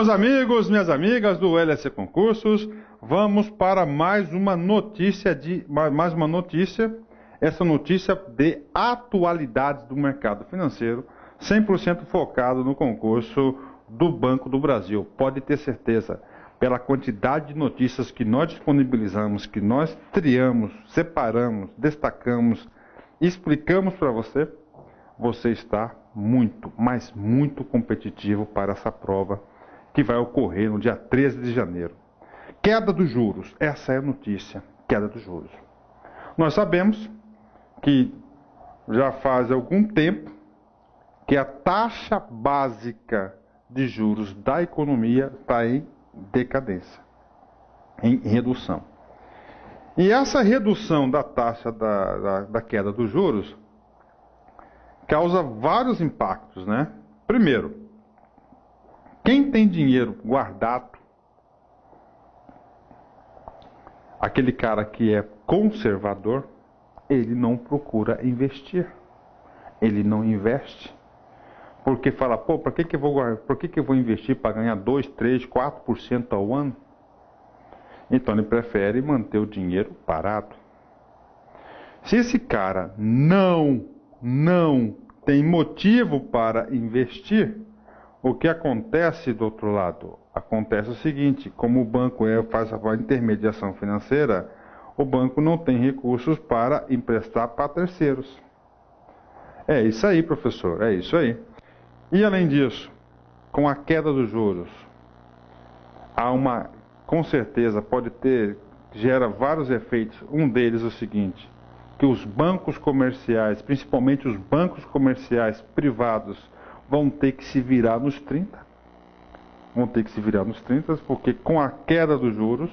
meus amigos, minhas amigas do LSC Concursos, vamos para mais uma notícia, essa notícia de atualidades do mercado financeiro, 100% focado no concurso do Banco do Brasil. Pode ter certeza, pela quantidade de notícias que nós disponibilizamos, que nós triamos, separamos, destacamos, explicamos para você, você está muito, mas muito competitivo para essa prova que vai ocorrer no dia 13 de janeiro. Queda dos juros, essa é a notícia, queda dos juros. Nós sabemos que já faz algum tempo que a taxa básica de juros da economia está em decadência, em redução. E essa redução da taxa da queda dos juros causa vários impactos, né? Primeiro, quem tem dinheiro guardado, aquele cara que é conservador, ele não procura investir. Ele não investe. Porque fala, pô, por que eu vou investir para ganhar 2, 3, 4% ao ano? Então ele prefere manter o dinheiro parado. Se esse cara não tem motivo para investir, o que acontece do outro lado? Acontece o seguinte, como o banco faz a intermediação financeira, o banco não tem recursos para emprestar para terceiros. É isso aí, professor, é isso aí. E além disso, com a queda dos juros, com certeza gera vários efeitos. Um deles é o seguinte, que os bancos comerciais, principalmente os bancos comerciais privados, vão ter que se virar nos 30. Vão ter que se virar nos 30, porque com a queda dos juros,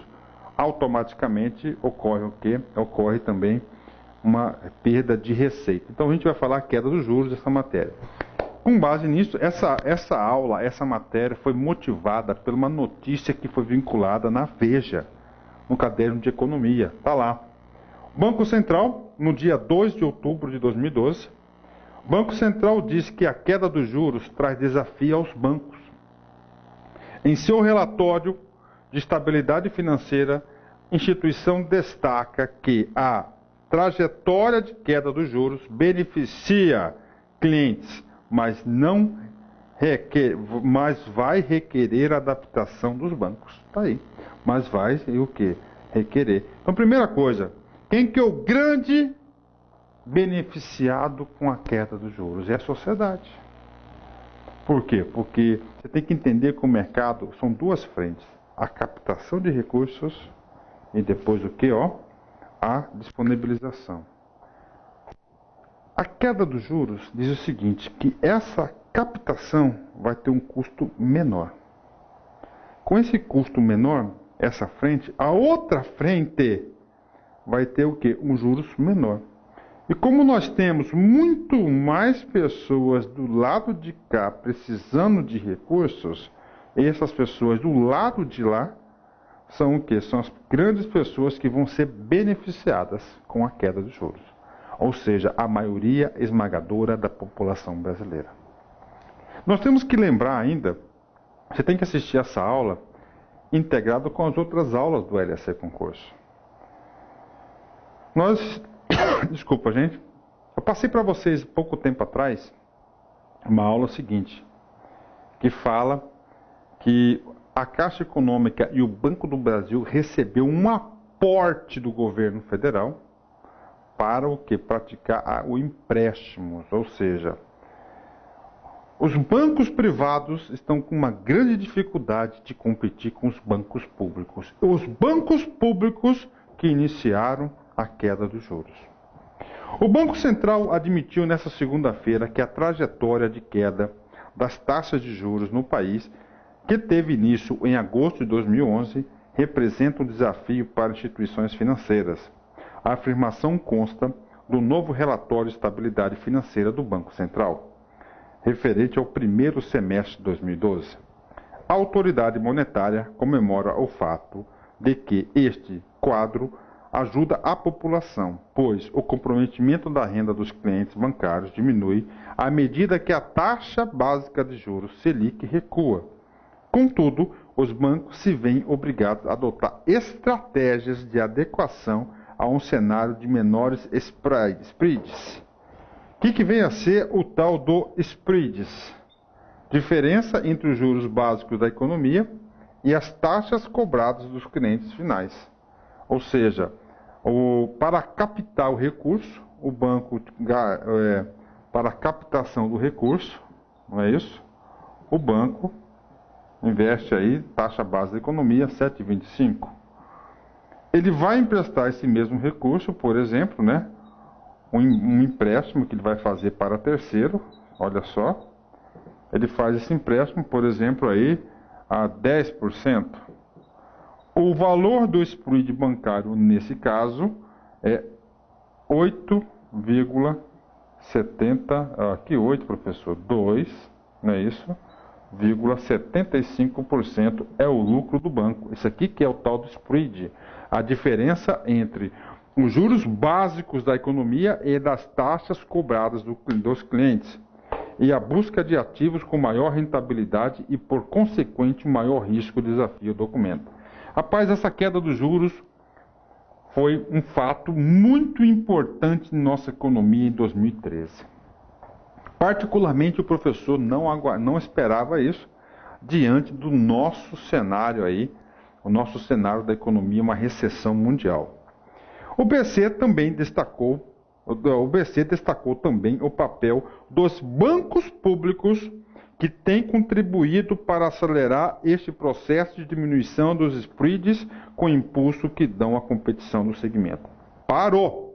automaticamente ocorre o quê? Ocorre também uma perda de receita. Então a gente vai falar a queda dos juros dessa matéria. Com base nisso, essa matéria foi motivada por uma notícia que foi vinculada na Veja, no caderno de economia. Está lá. Banco Central, no dia 2 de outubro de 2012, o Banco Central diz que a queda dos juros traz desafio aos bancos. Em seu relatório de estabilidade financeira, a instituição destaca que a trajetória de queda dos juros beneficia clientes, mas vai requerer adaptação dos bancos. Está aí. Mas vai o quê? Requerer. Então, primeira coisa, quem que é o grande beneficiado com a queda dos juros? É a sociedade. Por quê? Porque você tem que entender que o mercado são duas frentes. A captação de recursos e depois o quê? A disponibilização. A queda dos juros diz o seguinte, que essa captação vai ter um custo menor. Com esse custo menor, essa frente, a outra frente vai ter o quê? Um juros menor. E como nós temos muito mais pessoas do lado de cá precisando de recursos, essas pessoas do lado de lá são o quê? São as grandes pessoas que vão ser beneficiadas com a queda dos juros. Ou seja, a maioria esmagadora da população brasileira. Nós temos que lembrar ainda, você tem que assistir essa aula integrado com as outras aulas do LSC Concurso. Desculpa, gente. Eu passei para vocês pouco tempo atrás uma aula seguinte, que fala que a Caixa Econômica e o Banco do Brasil recebeu um aporte do governo federal para o que? Praticar o empréstimo, ou seja, os bancos privados estão com uma grande dificuldade de competir com os bancos públicos. Os bancos públicos que iniciaram a queda dos juros. O Banco Central admitiu nesta segunda-feira que a trajetória de queda das taxas de juros no país, que teve início em agosto de 2011, representa um desafio para instituições financeiras. A afirmação consta do novo relatório de estabilidade financeira do Banco Central, referente ao primeiro semestre de 2012. A autoridade monetária comemora o fato de que este quadro ajuda a população, pois o comprometimento da renda dos clientes bancários diminui à medida que a taxa básica de juros Selic recua. Contudo, os bancos se veem obrigados a adotar estratégias de adequação a um cenário de menores spreads. O que vem a ser o tal do spreads? Diferença entre os juros básicos da economia e as taxas cobradas dos clientes finais. Ou seja, para captar o recurso, o banco, para a captação do recurso, não é isso? O banco investe aí, taxa base da economia, 7,25. Ele vai emprestar esse mesmo recurso, por exemplo, né? Um empréstimo que ele vai fazer para terceiro, olha só. Ele faz esse empréstimo, por exemplo, aí, a 10%. O valor do spread bancário, nesse caso, é 8,70, aqui 8, professor, 2, não é isso? 0,75% é o lucro do banco. Isso aqui que é o tal do spread. A diferença entre os juros básicos da economia e das taxas cobradas dos clientes. E a busca de ativos com maior rentabilidade e, por consequente, maior risco desafia o documento. Rapaz, essa queda dos juros foi um fato muito importante em nossa economia em 2013. Particularmente o professor não esperava isso diante do nosso cenário aí, o nosso cenário da economia, uma recessão mundial. O BC destacou também o papel dos bancos públicos que têm contribuído para acelerar este processo de diminuição dos spreads com o impulso que dão à competição no segmento. Parou!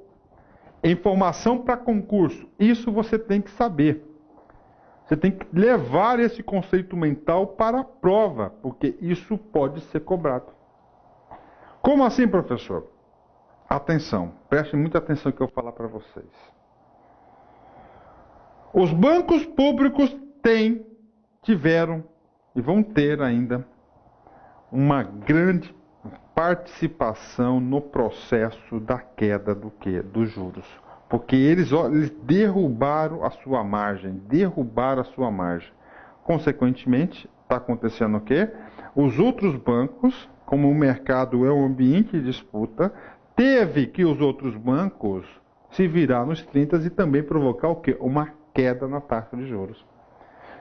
Informação para concurso, isso você tem que saber. Você tem que levar esse conceito mental para a prova, porque isso pode ser cobrado. Como assim, professor? Atenção, preste muita atenção no que eu vou falar para vocês. Os bancos públicos tiveram e vão ter ainda uma grande participação no processo da queda dos juros. Porque eles derrubaram a sua margem, Consequentemente, está acontecendo o quê? Os outros bancos, como o mercado é um ambiente de disputa, teve que os outros bancos se virar nos 30 e também provocar o quê? Uma queda na taxa de juros.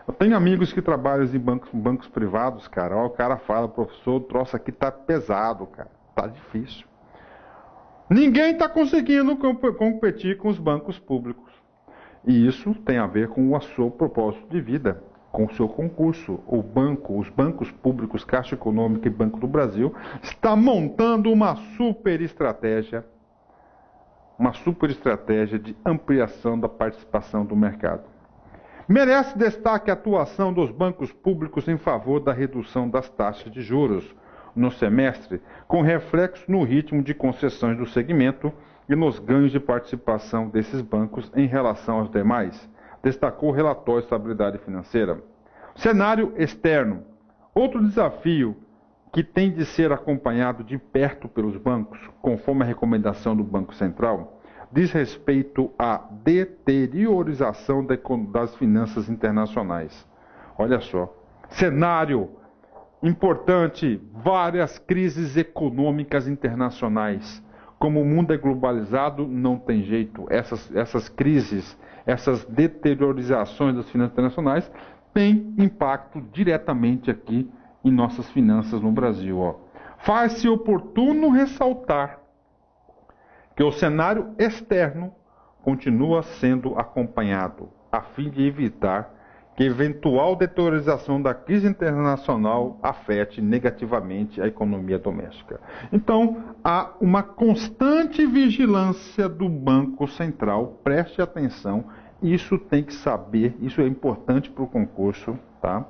Eu tenho amigos que trabalham em bancos privados, cara. Ó, o cara fala, professor, o troço aqui tá pesado, cara. Tá difícil. Ninguém está conseguindo competir com os bancos públicos. E isso tem a ver com o seu propósito de vida, com o seu concurso. Os bancos públicos, Caixa Econômica e Banco do Brasil, está montando uma super estratégia de ampliação da participação do mercado. Merece destaque a atuação dos bancos públicos em favor da redução das taxas de juros no semestre, com reflexo no ritmo de concessões do segmento e nos ganhos de participação desses bancos em relação aos demais, destacou o relatório de estabilidade financeira. Cenário externo. Outro desafio que tem de ser acompanhado de perto pelos bancos, conforme a recomendação do Banco Central, diz respeito à deteriorização das finanças internacionais. Olha só. Cenário importante, várias crises econômicas internacionais. Como o mundo é globalizado, não tem jeito. Essas crises, essas deteriorizações das finanças internacionais têm impacto diretamente aqui em nossas finanças no Brasil. Ó. Faz-se oportuno ressaltar que o cenário externo continua sendo acompanhado, a fim de evitar que eventual deteriorização da crise internacional afete negativamente a economia doméstica. Então, há uma constante vigilância do Banco Central, preste atenção, isso tem que saber, isso é importante para o concurso, tá?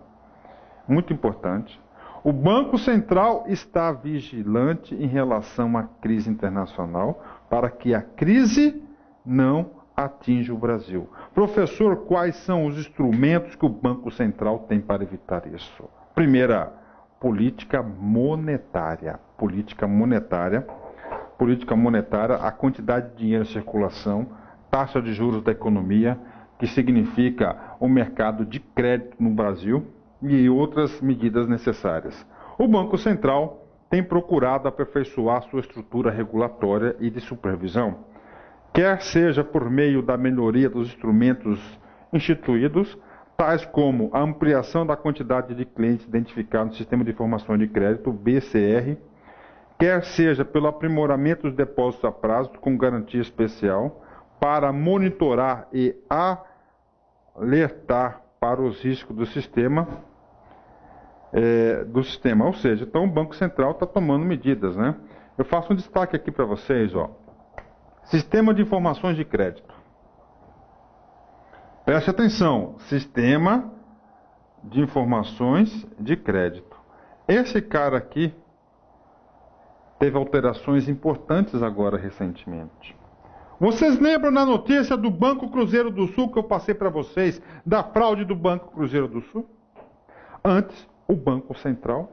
Muito importante. O Banco Central está vigilante em relação à crise internacional para que a crise não atinja o Brasil. Professor, quais são os instrumentos que o Banco Central tem para evitar isso? Primeira, política monetária. Política monetária, a quantidade de dinheiro em circulação, taxa de juros da economia, que significa o mercado de crédito no Brasil, e outras medidas necessárias. O Banco Central tem procurado aperfeiçoar sua estrutura regulatória e de supervisão, quer seja por meio da melhoria dos instrumentos instituídos, tais como a ampliação da quantidade de clientes identificados no Sistema de Informação de Crédito, BCR, quer seja pelo aprimoramento dos depósitos a prazo com garantia especial, para monitorar e alertar para os riscos do sistema. Ou seja, então o Banco Central está tomando medidas, né? Eu faço um destaque aqui para vocês, ó. Sistema de Informações de Crédito. Preste atenção, Sistema de Informações de Crédito. Esse cara aqui teve alterações importantes agora recentemente. Vocês lembram na notícia do Banco Cruzeiro do Sul que eu passei para vocês, da fraude do Banco Cruzeiro do Sul? Antes, o Banco Central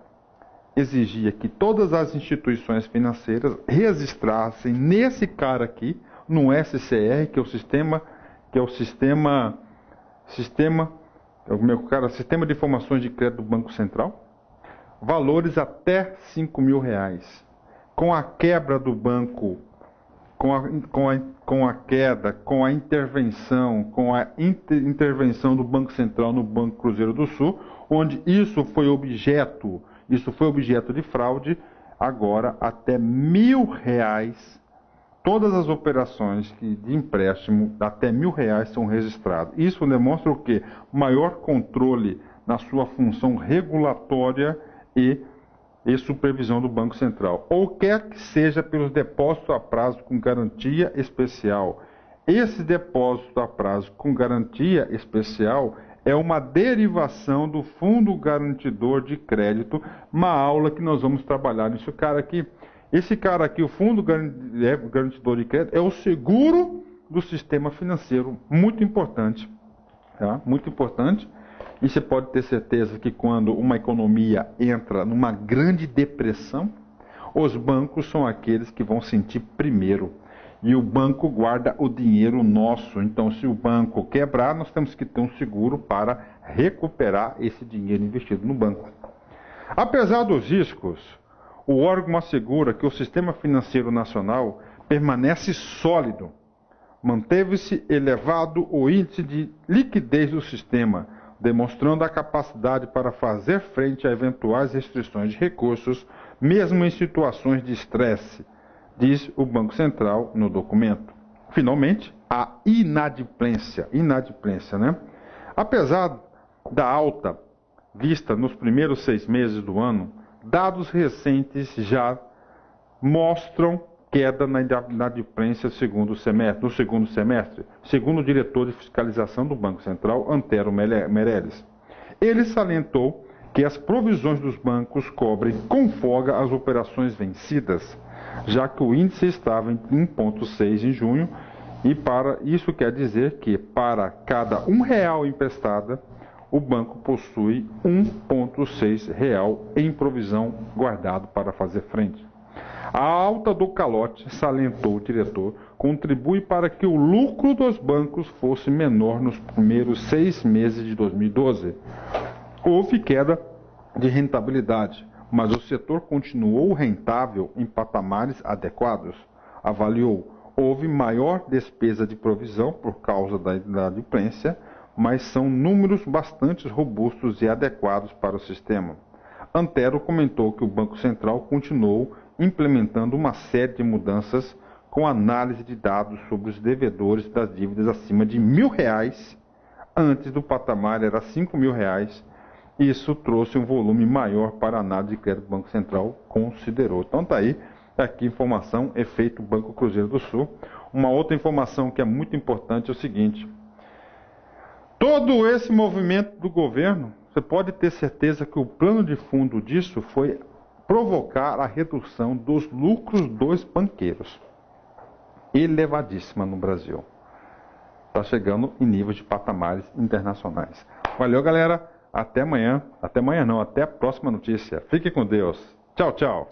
exigia que todas as instituições financeiras registrassem nesse cara aqui, no SCR, que é o sistema de Informações de Crédito do Banco Central, valores até R$5.000. Com a quebra do banco, com a intervenção do Banco Central no Banco Cruzeiro do Sul, onde isso foi objeto de fraude, agora até R$1.000, todas as operações de empréstimo até R$1.000 são registradas. Isso demonstra o quê? Maior controle na sua função regulatória e supervisão do Banco Central, ou quer que seja pelos depósitos a prazo com garantia especial. Esse depósito a prazo com garantia especial é uma derivação do Fundo Garantidor de Crédito, uma aula que nós vamos trabalhar nisso. Esse cara aqui, o Fundo Garantidor de Crédito, é o seguro do sistema financeiro, muito importante, tá? Muito importante. E você pode ter certeza que quando uma economia entra numa grande depressão, os bancos são aqueles que vão sentir primeiro. E o banco guarda o dinheiro nosso. Então, se o banco quebrar, nós temos que ter um seguro para recuperar esse dinheiro investido no banco. Apesar dos riscos, o órgão assegura que o sistema financeiro nacional permanece sólido. Manteve-se elevado o índice de liquidez do sistema, demonstrando a capacidade para fazer frente a eventuais restrições de recursos, mesmo em situações de estresse, diz o Banco Central no documento. Finalmente, a inadimplência, né? Apesar da alta vista nos primeiros 6 meses do ano, dados recentes já mostram queda na inadimplência no segundo semestre, segundo o diretor de fiscalização do Banco Central, Antero Meirelles. Ele salientou que as provisões dos bancos cobrem com folga as operações vencidas, já que o índice estava em 1,6 em junho, e isso quer dizer que para cada R$1 emprestada, o banco possui R$1,6 em provisão guardado para fazer frente. A alta do calote, salientou o diretor, contribui para que o lucro dos bancos fosse menor nos primeiros 6 meses de 2012. Houve queda de rentabilidade, mas o setor continuou rentável em patamares adequados. Avaliou, houve maior despesa de provisão por causa da inadimplência, mas são números bastante robustos e adequados para o sistema. Antero comentou que o Banco Central continuou implementando uma série de mudanças com análise de dados sobre os devedores das dívidas acima de R$1.000, antes do patamar era R$5.000, isso trouxe um volume maior para a análise de crédito do Banco Central considerou. Então está aí, aqui informação, efeito Banco Cruzeiro do Sul. Uma outra informação que é muito importante é o seguinte: todo esse movimento do governo, você pode ter certeza que o plano de fundo disso foi provocar a redução dos lucros dos banqueiros. Elevadíssima no Brasil. Está chegando em níveis de patamares internacionais. Valeu, galera. Até amanhã. Até amanhã não, até a próxima notícia. Fique com Deus. Tchau, tchau.